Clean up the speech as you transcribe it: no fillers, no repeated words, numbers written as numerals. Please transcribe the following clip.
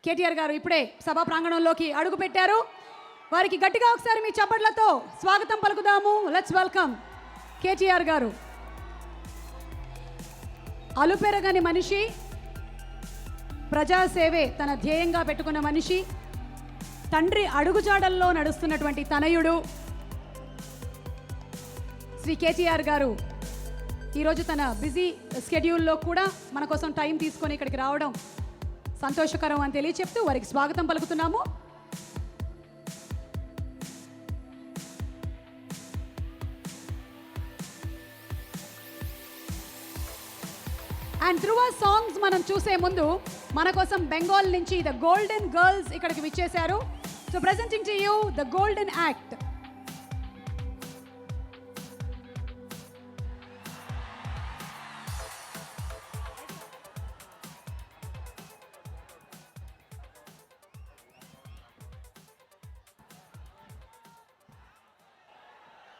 కేటీఆర్ గారు ఇప్పుడే సభా ప్రాంగణంలోకి అడుగు పెట్టారు. వారికి గట్టిగా ఒకసారి మీ చప్పట్లతో స్వాగతం పలుకుదాము. లెట్స్ వెల్కమ్ కేటీఆర్ గారు. అలుపెరగని మనిషి, ప్రజాసేవే తన ధ్యేయంగా పెట్టుకున్న మనిషి, తండ్రి అడుగుజాడల్లో నడుస్తున్నటువంటి తనయుడు శ్రీ కేటీఆర్ గారు ఈరోజు తన బిజీ స్కెడ్యూల్లో కూడా మన కోసం టైం తీసుకొని ఇక్కడికి రావడం సంతోషకరం అని తెలియచెప్తూ వారికి స్వాగతం పలుకుతున్నాము. అండ్ త్రూ ఆ సాంగ్స్ మనం చూసే ముందు మన కోసం బెంగాల్ నుంచి ద గోల్డెన్ గర్ల్స్ ఇక్కడికి విచ్చేశారు. So presenting to you the golden act.